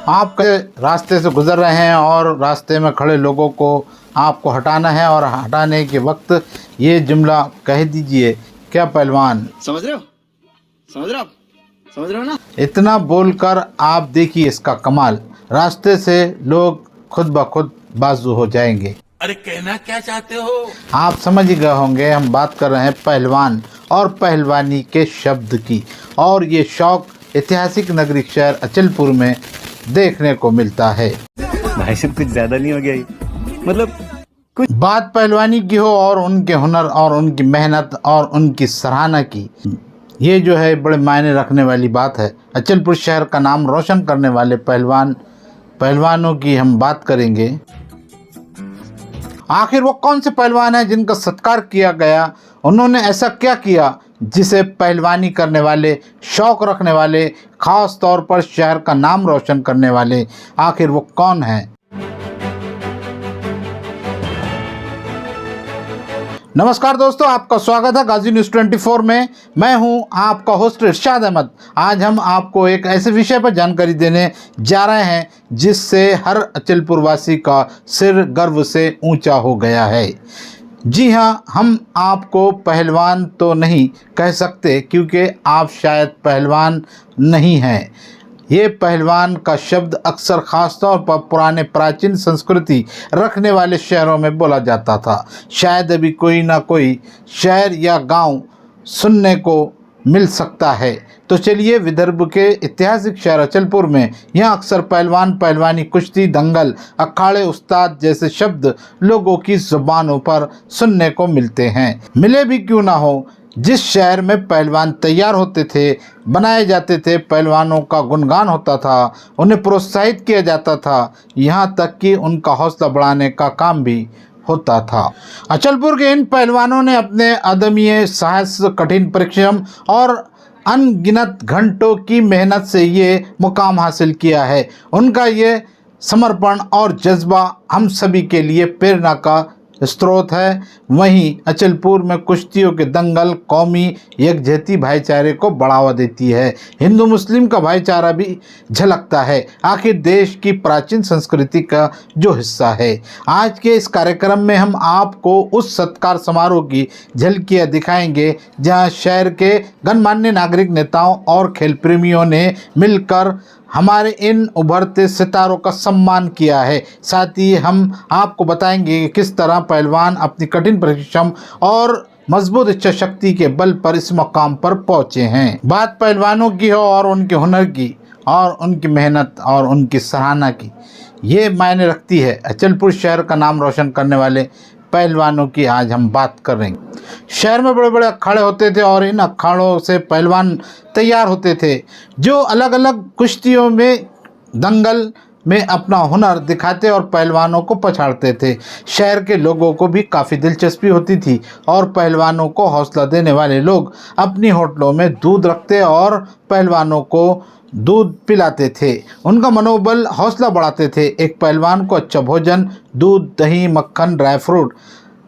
आप रास्ते से गुजर रहे हैं और रास्ते में खड़े लोगों को आपको हटाना है और हटाने के वक्त ये जुमला कह दीजिए, क्या पहलवान। समझ रहे हो? समझ रहे हो? समझ रहे हो ना? इतना बोलकर आप देखिए इसका कमाल, रास्ते से लोग खुद ब खुद बाजू हो जाएंगे। अरे कहना क्या चाहते हो? आप समझ ही गए होंगे हम बात कर रहे हैं पहलवान और पहलवानी के शब्द की, और ये शौक ऐतिहासिक नगरी शहर अचलपुर में देखने को मिलता है। भाई साहब कुछ ज्यादा नहीं हो गया ये? मतलब कुछ बात पहलवानी की हो और उनके हुनर और उनकी मेहनत और उनकी सराहना की, ये जो है बड़े मायने रखने वाली बात है। अचलपुर शहर का नाम रोशन करने वाले पहलवानों की हम बात करेंगे। आखिर वो कौन से पहलवान हैं जिनका सत्कार किया गया, उन्होंने ऐसा क्या किया जिसे पहलवानी करने वाले, शौक रखने वाले, ख़ास तौर पर शहर का नाम रोशन करने वाले, आखिर वो कौन हैं? नमस्कार दोस्तों, आपका स्वागत है गाजी न्यूज़ 24 में। मैं हूं आपका होस्ट इरशाद अहमद। आज हम आपको एक ऐसे विषय पर जानकारी देने जा रहे हैं जिससे हर अचलपुर वासी का सिर गर्व से ऊंचा हो गया है। जी हां, हम आपको पहलवान तो नहीं कह सकते क्योंकि आप शायद पहलवान नहीं हैं। ये पहलवान का शब्द अक्सर ख़ास तौर पर पुराने प्राचीन संस्कृति रखने वाले शहरों में बोला जाता था। शायद अभी कोई ना कोई शहर या गांव सुनने को मिल सकता है। तो चलिए, विदर्भ के ऐतिहासिक शहर अचलपुर में यहाँ अक्सर पहलवान, पहलवानी, कुश्ती, दंगल, अखाड़े, उस्ताद जैसे शब्द लोगों की ज़ुबानों पर सुनने को मिलते हैं। मिले भी क्यों ना हो, जिस शहर में पहलवान तैयार होते थे, बनाए जाते थे, पहलवानों का गुणगान होता था, उन्हें प्रोत्साहित किया जाता था, यहाँ तक कि उनका हौसला बढ़ाने का काम भी होता था। अचलपुर के इन पहलवानों ने अपने अदम्य साहस, कठिन परिश्रम और अनगिनत घंटों की मेहनत से ये मुकाम हासिल किया है। उनका ये समर्पण और जज्बा हम सभी के लिए प्रेरणा का स्रोत है। वहीं अचलपुर में कुश्तियों के दंगल कौमी यकजहती भाईचारे को बढ़ावा देती है। हिंदू मुस्लिम का भाईचारा भी झलकता है, आखिर देश की प्राचीन संस्कृति का जो हिस्सा है। आज के इस कार्यक्रम में हम आपको उस सत्कार समारोह की झलकियाँ दिखाएंगे जहां शहर के गणमान्य नागरिक, नेताओं और खेल प्रेमियों ने मिलकर हमारे इन उभरते सितारों का सम्मान किया है। साथ ही हम आपको बताएंगे कि किस तरह पहलवान अपनी कठिन परिश्रम और मजबूत इच्छा शक्ति के बल पर इस मकाम पर पहुंचे हैं। बात पहलवानों की हो और उनके हुनर की और उनकी मेहनत और उनकी सराहना की, ये मायने रखती है। अचलपुर शहर का नाम रोशन करने वाले पहलवानों की आज हम बात कर रहे हैं। शहर में बड़े बड़े अखाड़े होते थे और इन अखाड़ों से पहलवान तैयार होते थे जो अलग अलग कुश्तियों में, दंगल में अपना हुनर दिखाते और पहलवानों को पछाड़ते थे। शहर के लोगों को भी काफ़ी दिलचस्पी होती थी और पहलवानों को हौसला देने वाले लोग अपनी होटलों में दूध रखते और पहलवानों को दूध पिलाते थे, उनका मनोबल, हौसला बढ़ाते थे। एक पहलवान को अच्छा भोजन, दूध, दही, मक्खन, ड्राई फ्रूट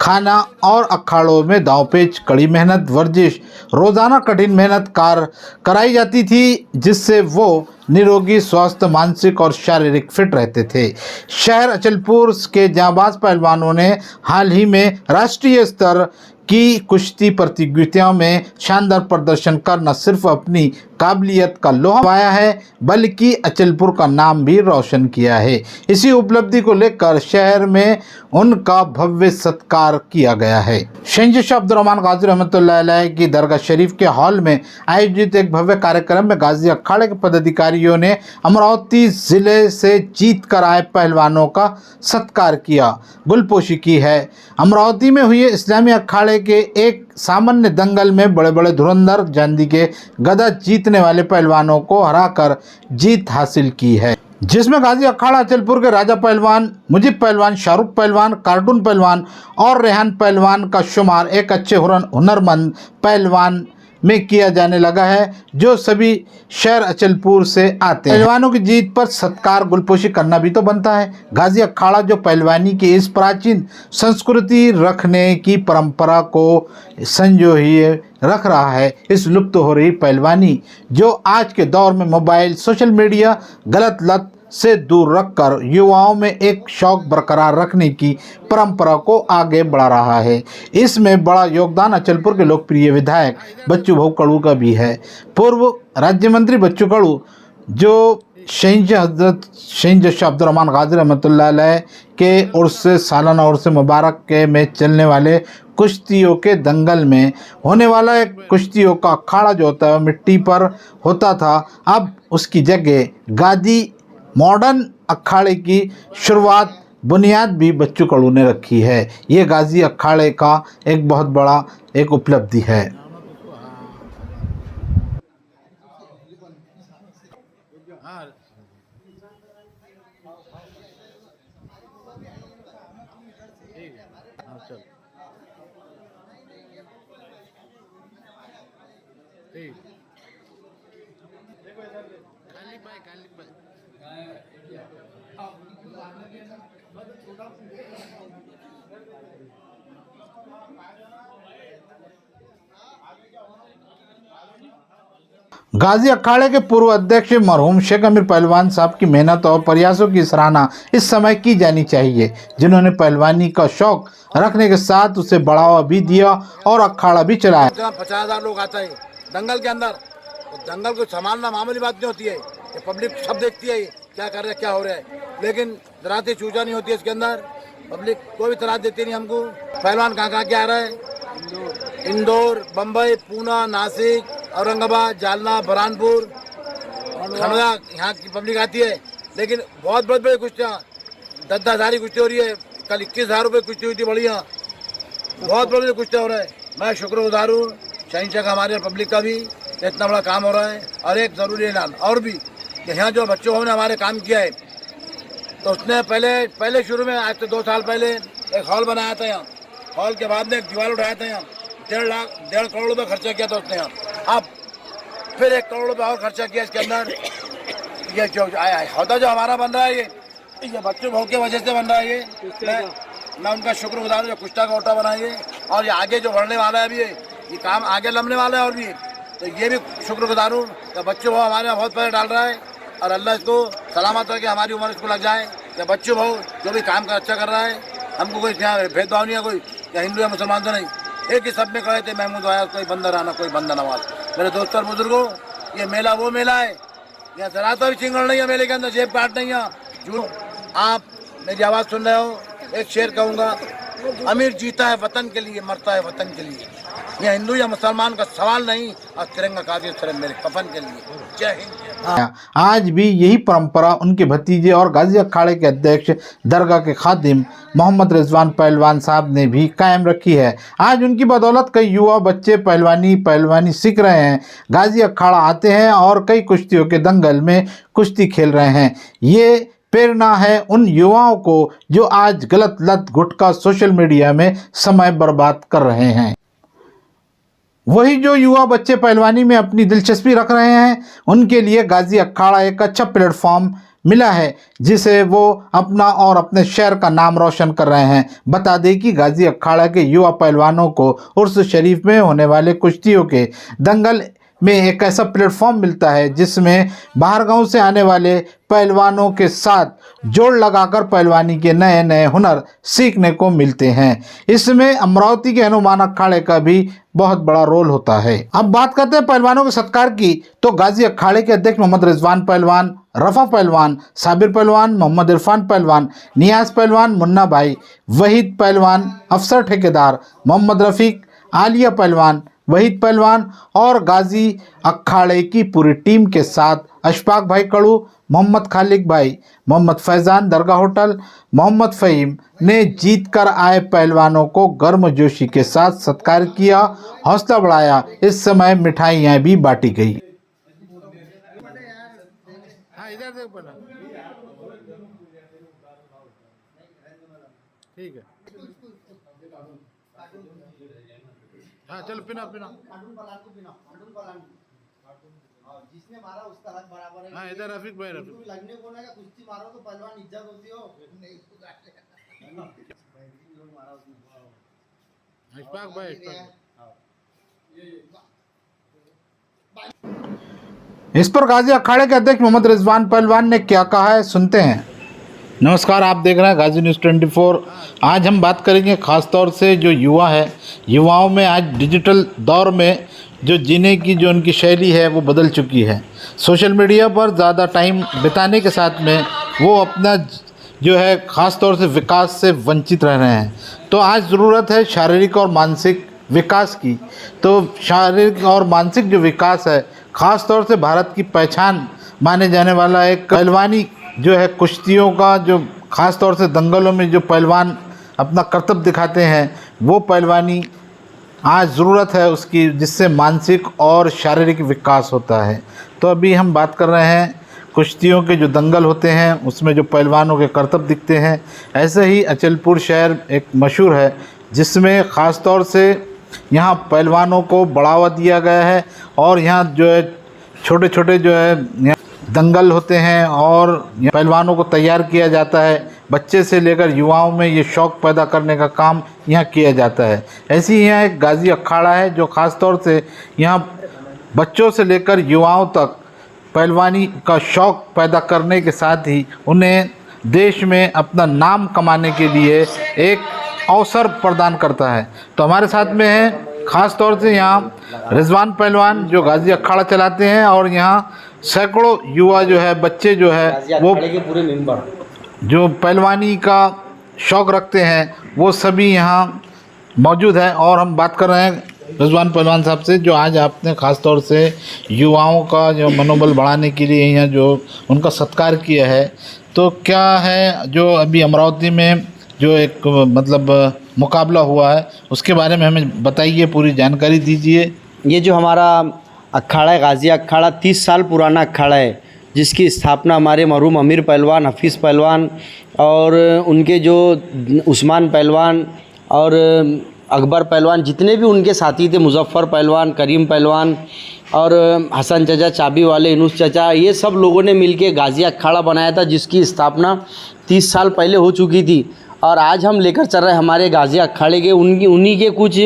खाना और अखाड़ों में दांवपेच, कड़ी मेहनत, वर्जिश, रोज़ाना कठिन मेहनत कराई जाती थी जिससे वो निरोगी, स्वस्थ, मानसिक और शारीरिक फिट रहते थे। शहर अचलपुर के जांबाज पहलवानों ने हाल ही में राष्ट्रीय स्तर की कुश्ती प्रतियोगिताओं में शानदार प्रदर्शन कर न सिर्फ अपनी काबिलियत का लोहा पाया है बल्कि अचलपुर का नाम भी रोशन किया है। इसी उपलब्धि को लेकर शहर में उनका भव्य सत्कार किया गया है। शहीद शाह अब्दुर्रहमान गाजी रहमतुल्लाह अलैह की दरगाह शरीफ के हॉल में आयोजित एक भव्य कार्यक्रम में गाजी अखाड़े के पदाधिकारियों ने अमरावती ज़िले से जीत कर आए पहलवानों का सत्कार किया, गुलपोशी की है। अमरावती में हुए इस्लामी अखाड़े के एक सामान्य दंगल में बड़े बड़े धुरंधर चांदी के गदा जीतने वाले पहलवानों को हराकर जीत हासिल की है, जिसमें गाजी अखाड़ा अचलपुर के राजा पहलवान, मुजीब पहलवान, शाहरुख पहलवान, कार्टून पहलवान और रेहान पहलवान का शुमार एक अच्छे हुनरमंद पहलवान में किया जाने लगा है जो सभी शहर अचलपुर से आते हैं। पहलवानों की जीत पर सत्कार, गुलपोशी करना भी तो बनता है। गाजी अखाड़ा जो पहलवानी की इस प्राचीन संस्कृति रखने की परंपरा को संजोए रख रहा है। इस लुप्त हो रही पहलवानी जो आज के दौर में मोबाइल, सोशल मीडिया, गलत लत से दूर रखकर युवाओं में एक शौक बरकरार रखने की परंपरा को आगे बढ़ा रहा है। इसमें बड़ा योगदान अचलपुर के लोकप्रिय विधायक बच्चू भाऊ कड़ू का भी है। पूर्व राज्य मंत्री बच्चू कड़ू जो शहीद अब्दुर्रहमान गाजी रहमतुल्लाह अलैह के उर्स सालाना उर्स मुबारक के में चलने वाले कुश्तियों के दंगल में होने वाला एक कुश्तियों का अखाड़ा जो होता है मिट्टी पर होता था, अब उसकी जगह गाजी मॉडर्न अखाड़े की शुरुआत बुनियाद भी बच्चू कड़ू ने रखी है। ये गाजी अखाड़े का एक बहुत बड़ा एक उपलब्धि है। गाजी अखाड़े के पूर्व अध्यक्ष मरहूम शेख अमीर पहलवान साहब की मेहनत और प्रयासों की सराहना इस समय की जानी चाहिए, जिन्होंने पहलवानी का शौक रखने के साथ उसे बढ़ावा भी दिया और अखाड़ा भी चलाया। 50,000 लोग आते हैं दंगल के अंदर, तो दंगल को संभालना मामूली बात नहीं होती है। ये पब्लिक सब देखती है क्या कर रहा है क्या हो रहा है, लेकिन जराती चूचा नहीं होती है इसके अंदर। पब्लिक कोई भी तरह देती नहीं हमको। पहलवान कहाँ क्या आ रहा है, इंदौर, बम्बई, पूना, नासिक, औरंगाबाद, जालना, बुरहानपुर, खंडवा, यहाँ की पब्लिक आती है। लेकिन बहुत बड़ी कुश्तियाँ 10-10 हज़ार की कुश्ती हो रही है। कल 21,000 रुपये कुश्ती हुई थी बढ़िया, बहुत बड़ी कुश्तियाँ हो रहा है। मैं शुक्रगुजार हूँ शहनशाह का, हमारे पब्लिक का भी इतना बड़ा काम हो रहा है। और एक ज़रूरी ऐलान और भी कि यहाँ जो बच्चों ने हमारे काम किया है, तो उसने पहले शुरू में आज से 2 साल पहले एक हॉल बनाया था यहाँ। हॉल के बाद में एक दीवार उठाया था यहाँ, 1.5 करोड़ रुपये खर्चा किया था उसने यहाँ। अब फिर 1 करोड़ रुपये और खर्चा किया इसके अंदर। ये जो होता जो हमारा बन रहा है ये बच्चों भाव की वजह से बन रहा है। ये मैं उनका शुक्रगुजार हूँ जो कुश्ता का ओटा बनाइए, और ये आगे जो बढ़ने वाला है अभी ये काम आगे लंबने वाला है। और भी तो ये भी शुक्रगुजार हूँ कि बच्चों भाव हमारे यहाँ बहुत पैसे डाल रहा है, और अल्लाह इसको सलामत रखे, हमारी उम्र इसको लग जाए। कि बच्चों भाव जो भी काम का अच्छा कर रहा है, हमको कोई यहाँ भेदभाव नहीं है, कोई या हिंदू या मुसलमान तो नहीं, एक ही सब में खड़े थे। महमूद आया, कोई बंदा राना, कोई बंदा नवाज। मेरे दोस्त और बुजुर्गों, ये मेला वो मेला है, यहाँ जरा तो भी चिंगड़ नहीं है मेले के अंदर, जेब काट नहीं है। जो आप मेरी आवाज़ सुन रहे हो, एक शेर कहूँगा, अमीर जीता है वतन के लिए, मरता है वतन के लिए। यह हिंदू या मुसलमान का सवाल नहीं, और तिरंगा काफी सिर्फ मेरे कफन के लिए। जय हिंद। आज भी यही परंपरा उनके भतीजे और गाजी अखाड़े के अध्यक्ष दरगाह के खादिम मोहम्मद रिजवान पहलवान साहब ने भी कायम रखी है। आज उनकी बदौलत कई युवा बच्चे पहलवानी सीख रहे हैं, गाजी अखाड़ा आते हैं और कई कुश्तियों के दंगल में कुश्ती खेल रहे हैं। ये प्रेरणा है उन युवाओं को जो आज गलत लत गुटखा सोशल मीडिया में समय बर्बाद कर रहे हैं। वही जो युवा बच्चे पहलवानी में अपनी दिलचस्पी रख रहे हैं, उनके लिए गाजी अखाड़ा एक अच्छा प्लेटफॉर्म मिला है, जिसे वो अपना और अपने शहर का नाम रोशन कर रहे हैं। बता दें कि गाजी अखाड़ा के युवा पहलवानों को उर्स शरीफ में होने वाले कुश्तियों के दंगल में एक ऐसा प्लेटफॉर्म मिलता है जिसमें बाहर गांव से आने वाले पहलवानों के साथ जोड़ लगाकर पहलवानी के नए नए हुनर सीखने को मिलते हैं। इसमें अमरावती के हनुमान अखाड़े का भी बहुत बड़ा रोल होता है। अब बात करते हैं पहलवानों के सत्कार की, तो गाजी अखाड़े के अध्यक्ष मोहम्मद रिजवान पहलवान, रफ़ा पहलवान, साबिर पहलवान, मोहम्मद इरफान पहलवान, नियाज पहलवान, मुन्ना भाई, वहीद पहलवान, अफसर ठेकेदार, मोहम्मद रफ़ीक, आलिया पहलवान, वहीद पहलवान और गाजी अखाड़े की पूरी टीम के साथ अशफाक भाई कड़ू, मोहम्मद खालिक भाई, मोहम्मद फैज़ान, दरगाह होटल, मोहम्मद फ़हीम ने जीत कर आए पहलवानों को गर्मजोशी के साथ सत्कार किया, हौसला बढ़ाया। इस समय मिठाइयाँ भी बांटी गई। ठीक है, हाँ चलो पिना जिसने मारा उसका हक बराबर है। हाँ इधर रफीक भाई, लगने को ना कुश्ती मारो तो पहलवान इज्जत होती हो नहीं मारा उसने। अशफाक भाई इस पर गाजी अखाड़े के अध्यक्ष मोहम्मद रिजवान पहलवान ने क्या कहा है, सुनते हैं। नमस्कार, आप देख रहे हैं गाजी न्यूज़ 24। आज हम बात करेंगे ख़ास तौर से जो युवा है, युवाओं में आज डिजिटल दौर में जो जीने की जो उनकी शैली है वो बदल चुकी है। सोशल मीडिया पर ज़्यादा टाइम बिताने के साथ में वो अपना जो है ख़ास तौर से विकास से वंचित रह रहे हैं। तो आज ज़रूरत है शारीरिक और मानसिक विकास की। तो शारीरिक और मानसिक जो विकास है, ख़ास तौर से भारत की पहचान माने जाने वाला एक पहलवानी जो है, कुश्तियों का जो ख़ास तौर से दंगलों में जो पहलवान अपना करतब दिखाते हैं, वो पहलवानी आज ज़रूरत है उसकी, जिससे मानसिक और शारीरिक विकास होता है। तो अभी हम बात कर रहे हैं कुश्तियों के जो दंगल होते हैं उसमें जो पहलवानों के करतब दिखते हैं। ऐसे ही अचलपुर शहर एक मशहूर है जिसमें ख़ास तौर से यहाँ पहलवानों को बढ़ावा दिया गया है और यहाँ जो है छोटे छोटे जो है दंगल होते हैं और पहलवानों को तैयार किया जाता है। बच्चे से लेकर युवाओं में ये शौक़ पैदा करने का काम यहाँ किया जाता है। ऐसे ही यहाँ एक गाजी अखाड़ा है जो ख़ास तौर से यहाँ बच्चों से लेकर युवाओं तक पहलवानी का शौक़ पैदा करने के साथ ही उन्हें देश में अपना नाम कमाने के लिए एक अवसर प्रदान करता है। तो हमारे साथ में है ख़ास तौर से यहाँ रिजवान पहलवान जो गाजी अखाड़ा चलाते हैं और यहाँ सैकड़ों युवा जो है, बच्चे जो है वो पूरे मेंबर जो पहलवानी का शौक़ रखते हैं वो सभी यहाँ मौजूद हैं। और हम बात कर रहे हैं रिजवान पहलवान साहब से, जो आज आपने ख़ास तौर से युवाओं का जो मनोबल बढ़ाने के लिए यहाँ जो उनका सत्कार किया है। तो क्या है जो अभी अमरावती में जो एक मतलब मुकाबला हुआ है उसके बारे में हमें बताइए, पूरी जानकारी दीजिए। ये जो हमारा अखाड़ा है, गाजी अखाड़ा 30 साल पुराना अखाड़ा है, जिसकी स्थापना हमारे मरहूम अमीर पहलवान, हफीज़ पहलवान और उनके जो उस्मान पहलवान और अकबर पहलवान, जितने भी उनके साथी थे, मुजफ्फ़र पहलवान, करीम पहलवान और हसन चाचा, चाबी वाले, इनूस चाचा, ये सब लोगों ने मिलके गाजी अखाड़ा बनाया था, जिसकी स्थापना 30 साल पहले हो चुकी थी। और आज हम लेकर चल रहे हैं हमारे गाजी अखाड़े के उन्हीं के कुछ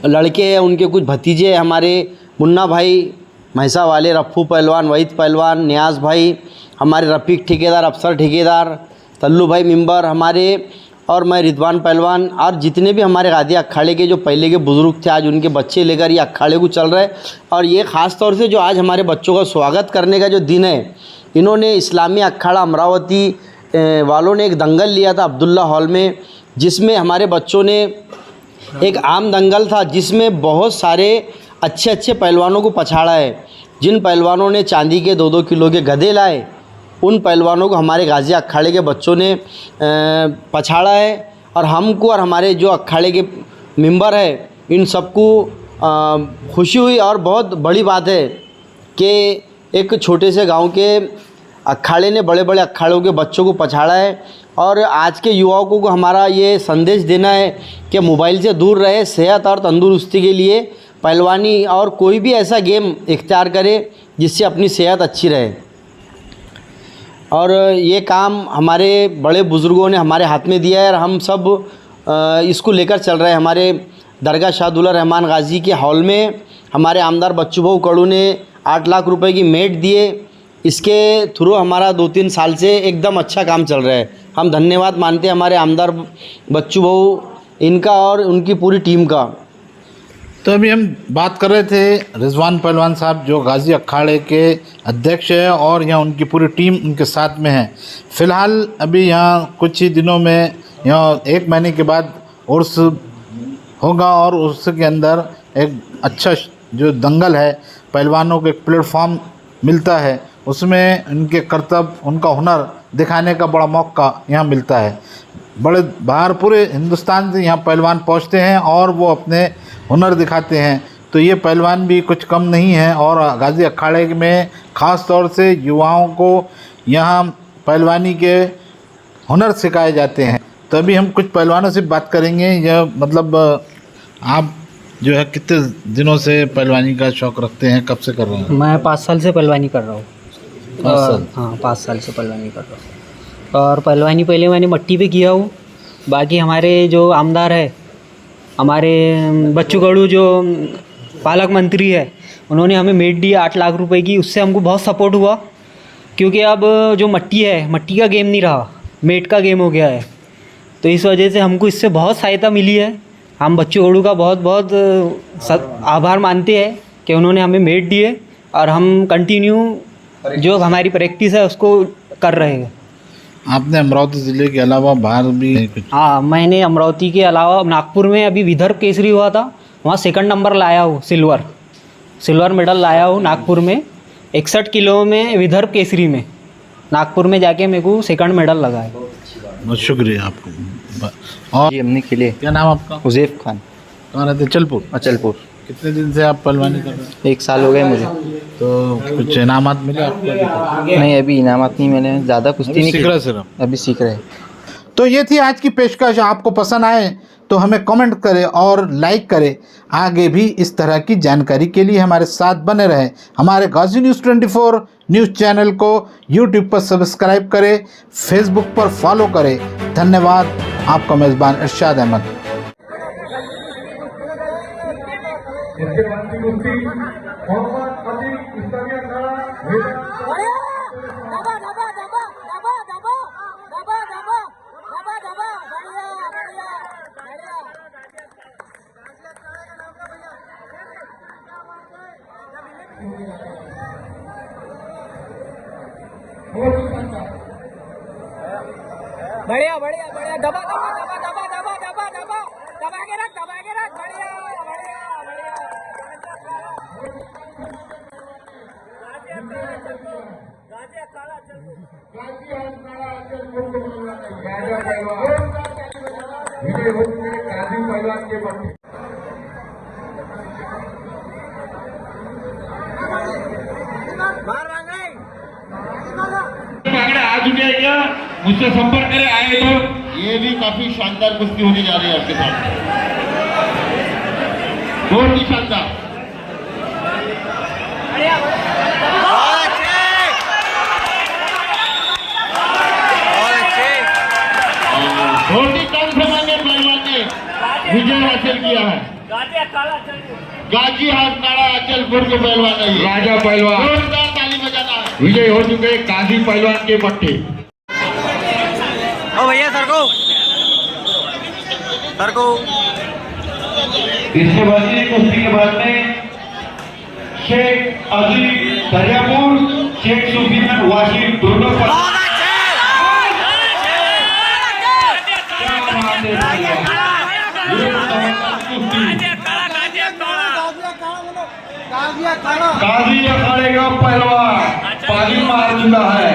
लड़के हैं, उनके कुछ भतीजे हैं, हमारे मुन्ना भाई महसा वाले, रफ़ू पहलवान, वहीद पहलवान, नियाज़ भाई, हमारे रफ़ीक ठेकेदार, अफसर ठेकेदार, तल्लू भाई मेंबर हमारे, और मैं रिजवान पहलवान, और जितने भी हमारे गाजी अखाड़े के जो पहले के बुज़ुर्ग थे, आज उनके बच्चे लेकर ये अखाड़े को चल रहे हैं। और ये ख़ास तौर से जो आज हमारे बच्चों का स्वागत करने का जो दिन है, इन्होंने इस्लामी अखाड़ा अमरावती वालों ने एक दंगल लिया था अब्दुल्ला हॉल में, जिसमें हमारे बच्चों ने एक आम दंगल था जिसमें बहुत सारे अच्छे अच्छे पहलवानों को पछाड़ा है। जिन पहलवानों ने चांदी के 2-2 किलो के गधे लाए, उन पहलवानों को हमारे गाजी अखाड़े के बच्चों ने पछाड़ा है। और हमको और हमारे जो अखाड़े के मेंबर है, इन सबको खुशी हुई। और बहुत बड़ी बात है कि एक छोटे से गांव के अखाड़े ने बड़े बड़े अखाड़ों के बच्चों को पछाड़ा है। और आज के युवाओं को हमारा ये संदेश देना है कि मोबाइल से दूर रहे, सेहत और तंदुरुस्ती के लिए पहलवानी और कोई भी ऐसा गेम इख्तियार करे जिससे अपनी सेहत अच्छी रहे। और ये काम हमारे बड़े बुज़ुर्गों ने हमारे हाथ में दिया है और हम सब इसको लेकर चल रहे हैं। हमारे दरगाह शाहदुल्ला रहमान गाजी के हॉल में हमारे आमदार बच्चू भाऊ कड़ू ने 8 लाख रुपए की मेट दिए। इसके थ्रू हमारा 2-3 साल से एकदम अच्छा काम चल रहा है। हम धन्यवाद मानते हैं हमारे आमदार बच्चू भाऊ इनका और उनकी पूरी टीम का। तो अभी हम बात कर रहे थे रिजवान पहलवान साहब जो गाजी अखाड़े के अध्यक्ष है और यहाँ उनकी पूरी टीम उनके साथ में है। फ़िलहाल अभी यहाँ कुछ ही दिनों में यहाँ 1 महीने के बाद उर्स होगा और उर्स के अंदर एक अच्छा जो दंगल है, पहलवानों को एक प्लेटफॉर्म मिलता है, उसमें उनके करतब, उनका हुनर दिखाने का बड़ा मौका यहाँ मिलता है। बड़े बाहर पूरे हिंदुस्तान से यहाँ पहलवान पहुँचते हैं और वो अपने हुनर दिखाते हैं। तो ये पहलवान भी कुछ कम नहीं है और गाजी अखाड़े में ख़ास तौर से युवाओं को यहाँ पहलवानी के हुनर सिखाए जाते हैं। तो अभी हम कुछ पहलवानों से बात करेंगे। यह मतलब आप जो है कितने दिनों से पहलवानी का शौक़ रखते हैं, कब से कर रहे हैं? मैं 5 साल से पहलवानी कर रहा हूँ। 5 साल? हाँ, 5 साल से पहलवानी कर रहा हूँ। और पहलवानी पहले मैंने मट्टी पे किया हूँ। बाकी हमारे जो आमदार है, हमारे बच्चू गड़ू जो पालक मंत्री है, उन्होंने हमें मेट दी 8 लाख रुपए की, उससे हमको बहुत सपोर्ट हुआ। क्योंकि अब जो मट्टी है, मट्टी का गेम नहीं रहा, मेट का गेम हो गया है। तो इस वजह से हमको इससे बहुत सहायता मिली है। हम बच्चू गड़ू का बहुत बहुत आभार मानते हैं कि उन्होंने हमें मेट दिए और हम कंटिन्यू जो हमारी प्रैक्टिस है उसको कर रहे हैं। आपने अमरावती ज़िले के अलावा बाहर भी कुछ? हाँ, मैंने अमरावती के अलावा नागपुर में अभी विदर्भ केसरी हुआ था, वहाँ 2nd नंबर लाया हूँ, सिल्वर मेडल लाया हूँ नागपुर में। 61 किलो में विदर्भ केसरी में नागपुर में जाके मेरे को 2nd मेडल लगा है। बहुत शुक्रिया आपको। और जी हमने खेले। क्या नाम आपका? हुज़ैफ खान, कहाँ रहते? चलपुर। अचलपुर। कितने दिन से आप पहलवानी कर रहे हैं? 1 साल हो गए मुझे। तो कुछ इनामात मिले आपको? नहीं, अभी इनामात नहीं, मैंने ज़्यादा कुश्ती नहीं सीख रहे खेली। सिर्फ? अभी सीख रहे हैं। तो ये थी आज की पेशकश। आपको पसंद आए तो हमें कमेंट करें और लाइक करें। आगे भी इस तरह की जानकारी के लिए हमारे साथ बने रहें। हमारे गाजी न्यूज़ 24 न्यूज़ चैनल को यूट्यूब पर सब्सक्राइब करें, फेसबुक पर फॉलो करें। धन्यवाद। आपका मेज़बान इरशाद अहमद। बढ़िया बढ़िया बढ़िया, दबा दबा दबा दबा दबा दबा दबा दबा के रख बढ़िया बढ़िया आ चुके हैं क्या? मुझसे संपर्क करें, आए तो। ये भी काफी शानदार कुश्ती होने जा रही है आपके साथ, बहुत ही शानदार। बहुत ही कम समय में पहलवान ने विजय हासिल किया है। गाजी हाथनाड़ा अचलपुर के पहलवान है ये। राजा पहलवान, जोरदार ताली बजाना है। विजय हो चुके गाजी पहलवान के पट्टे। ओ भैया सर को इसके बाद कुश्ती के बाद में शेख अजीज दरियापुर, शेख सुफियान वाशिम दोनों काजी अखाड़े का पहलवान पानी मार चुका है।